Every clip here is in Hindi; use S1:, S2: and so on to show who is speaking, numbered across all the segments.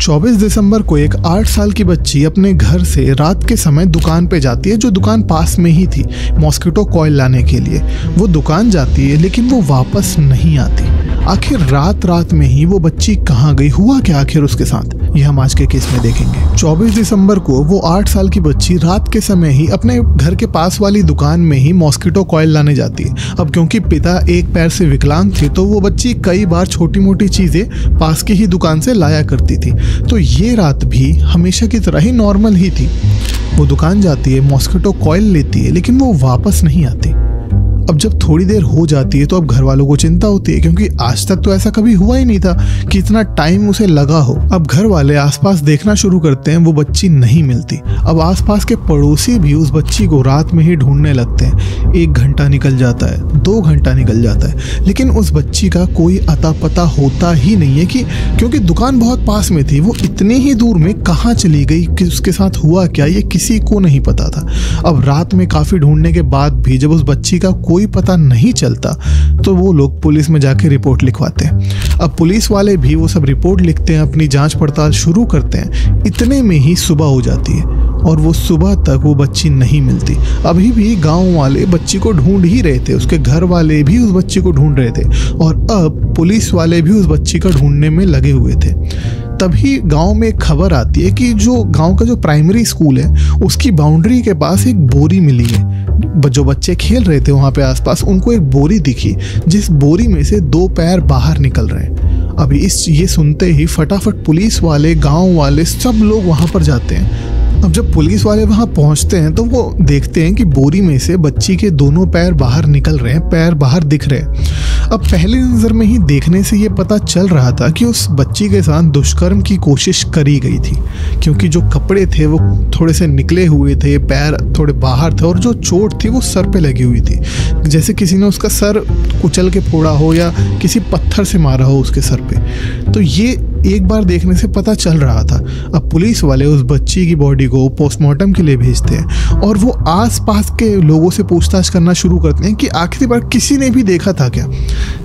S1: 24 दिसंबर को एक 8 साल की बच्ची अपने घर से रात के समय दुकान पे जाती है, जो दुकान पास में ही थी, मॉस्किटो कॉइल लाने के लिए। वो दुकान जाती है लेकिन वो वापस नहीं आती। आखिर रात में ही वो बच्ची कहाँ गई, हुआ क्या आखिर उसके साथ, ये हम आज के केस में देखेंगे। 24 दिसंबर को वो 8 साल की बच्ची रात के समय ही अपने घर के पास वाली दुकान में ही मॉस्किटो कॉइल लाने जाती है। अब क्योंकि पिता एक पैर से विकलांग थे तो वो बच्ची कई बार छोटी मोटी चीजें पास की ही दुकान से लाया करती थी। तो ये रात भी हमेशा की तरह ही नॉर्मल ही थी। वो दुकान जाती है, मॉस्किटो कॉइल लेती है, लेकिन वो वापस नहीं आती। अब जब थोड़ी देर हो जाती है तो अब घर वालों को चिंता होती है, क्योंकि आज तक तो ऐसा कभी हुआ ही नहीं था कि इतना टाइम उसे लगा हो। अब घर वाले आसपास देखना शुरू करते हैं, वो बच्ची नहीं मिलती। अब आसपास के पड़ोसी भी उस बच्ची को रात में ही ढूंढने लगते हैं। 1 घंटा निकल जाता है, 2 घंटा निकल जाता है, लेकिन उस बच्ची का कोई अता पता होता ही नहीं है कि क्योंकि दुकान बहुत पास में थी, वो इतनी ही दूर में कहाँ चली गई, कि उसके साथ हुआ क्या, ये किसी को नहीं पता था। अब रात में काफी ढूंढने के बाद भी जब उस बच्ची का कोई पता नहीं चलता तो वो लोग पुलिस में जाके रिपोर्ट लिखवाते हैं। अब पुलिस वाले भी वो सब रिपोर्ट लिखते हैं, अपनी जांच पड़ताल शुरू करते हैं। इतने में ही सुबह हो जाती है और वो सुबह तक वो बच्ची नहीं मिलती। अभी भी गांव वाले बच्ची को ढूंढ ही रहे थे, उसके घर वाले भी उस बच्ची को ढूंढ रहे थे और अब पुलिस वाले भी उस बच्ची को ढूंढने में लगे हुए थे। तभी गांव में एक खबर आती है कि जो गांव का जो प्राइमरी स्कूल है उसकी बाउंड्री के पास एक बोरी मिली है। जो बच्चे खेल रहे थे वहां पे आसपास, उनको एक बोरी दिखी, जिस बोरी में से 2 पैर बाहर निकल रहे हैं। अभी ये सुनते ही फटाफट पुलिस वाले, गांव वाले, सब लोग वहां पर जाते हैं। अब जब पुलिस वाले वहां पहुंचते हैं तो वो देखते हैं कि बोरी में से बच्ची के दोनों पैर बाहर निकल रहे हैं, पैर बाहर दिख रहे हैं। अब पहली नज़र में ही देखने से ये पता चल रहा था कि उस बच्ची के साथ दुष्कर्म की कोशिश करी गई थी, क्योंकि जो कपड़े थे वो थोड़े से निकले हुए थे, पैर थोड़े बाहर थे और जो चोट थी वो सर पे लगी हुई थी, जैसे किसी ने उसका सर कुचल के फोड़ा हो या किसी पत्थर से मारा हो उसके सर पे। तो ये एक बार देखने से पता चल रहा था। अब पुलिस वाले उस बच्ची की बॉडी को पोस्टमार्टम के लिए भेजते हैं और वो आसपास के लोगों से पूछताछ करना शुरू करते हैं कि आखिरी बार किसी ने भी देखा था क्या।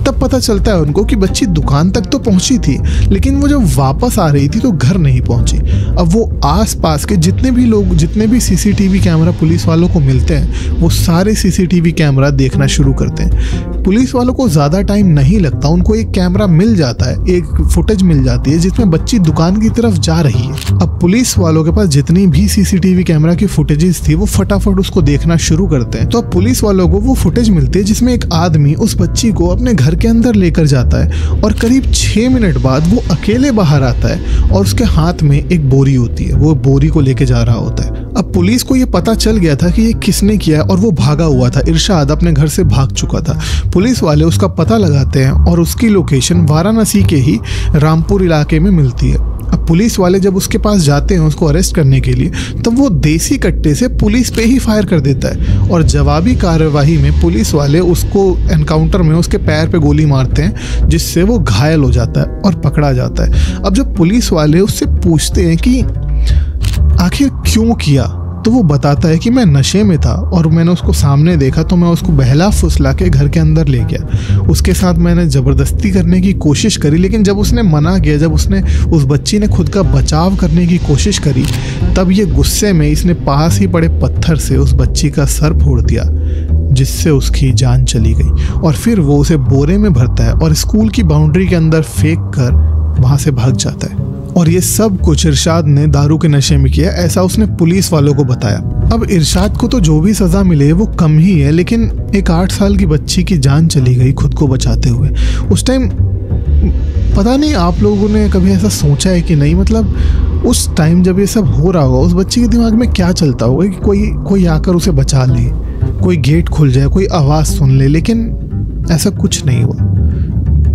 S1: तब पता चलता है उनको कि बच्ची दुकान तक तो पहुंची थी, लेकिन वो जब वापस आ रही थी तो घर नहीं पहुंची। अब वो आसपास के जितने भी लोग, जितने भी सीसीटीवी कैमरा पुलिस वालों को मिलते हैं, वो सारे सीसीटीवी कैमरा देखना शुरू करते हैं। पुलिस वालों को ज़्यादा टाइम नहीं लगता, उनको एक कैमरा मिल जाता है, एक फुटेज मिल जाती है जिसमें बच्ची दुकान की तरफ जा रही है। अब पुलिस वालों के पास जितनी भी सीसीटीवी कैमरा की फुटेजेस थी वो फटाफट उसको देखना शुरू करते हैं। तो अब पुलिस वालों को वो फुटेज मिलती है जिसमें एक आदमी उस बच्ची को अपने घर के अंदर लेकर जाता है और करीब 6 मिनट बाद वो अकेले बाहर आता है और उसके हाथ में एक बोरी होती है, वो बोरी को लेके जा रहा होता है। अब पुलिस को ये पता चल गया था कि ये किसने किया और वो भागा हुआ था, इरशाद अपने घर से भाग चुका था। पुलिस वाले उसका पता लगाते हैं और उसकी लोकेशन वाराणसी के ही रामपुर इलाके में मिलती है। अब पुलिस वाले जब उसके पास जाते हैं उसको अरेस्ट करने के लिए, तब वो देसी कट्टे से पुलिस पे ही फायर कर देता है और जवाबी कार्यवाही में पुलिस वाले उसको एनकाउंटर में उसके पैर पे गोली मारते हैं, जिससे वो घायल हो जाता है और पकड़ा जाता है। अब जब पुलिस वाले उससे पूछते हैं कि आखिर क्यों किया, तो वो बताता है कि मैं नशे में था और मैंने उसको सामने देखा तो मैं उसको बहला फुसला के घर के अंदर ले गया। उसके साथ मैंने ज़बरदस्ती करने की कोशिश करी, लेकिन जब उसने मना किया, जब उस बच्ची ने खुद का बचाव करने की कोशिश करी, तब ये गुस्से में इसने पास ही पड़े पत्थर से उस बच्ची का सर फोड़ दिया, जिससे उसकी जान चली गई। और फिर वो उसे बोरे में भरता है और स्कूल की बाउंड्री के अंदर फेंक कर वहाँ से भाग जाता है। और ये सब कुछ इरशाद ने दारू के नशे में किया, ऐसा उसने पुलिस वालों को बताया। अब इरशाद को तो जो भी सज़ा मिले वो कम ही है, लेकिन एक 8 साल की बच्ची की जान चली गई खुद को बचाते हुए। उस टाइम पता नहीं आप लोगों ने कभी ऐसा सोचा है कि नहीं, मतलब उस टाइम जब ये सब हो रहा होगा उस बच्ची के दिमाग में क्या चलता होगा कि कोई आकर उसे बचा ले, कोई गेट खुल जाए, कोई आवाज़ सुन ले, लेकिन ऐसा कुछ नहीं हुआ।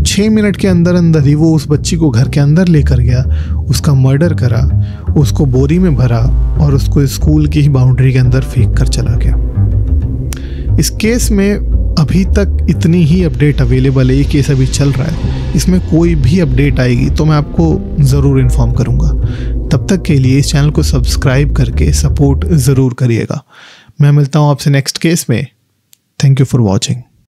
S1: 6 मिनट के अंदर अंदर ही वो उस बच्ची को घर के अंदर लेकर गया, उसका मर्डर करा, उसको बोरी में भरा और उसको स्कूल की ही बाउंड्री के अंदर फेंक कर चला गया। इस केस में अभी तक इतनी ही अपडेट अवेलेबल है, ये केस अभी चल रहा है। इसमें कोई भी अपडेट आएगी तो मैं आपको ज़रूर इन्फॉर्म करूँगा। तब तक के लिए इस चैनल को सब्सक्राइब करके सपोर्ट ज़रूर करिएगा। मैं मिलता हूँ आपसे नेक्स्ट केस में। Thank you for watching.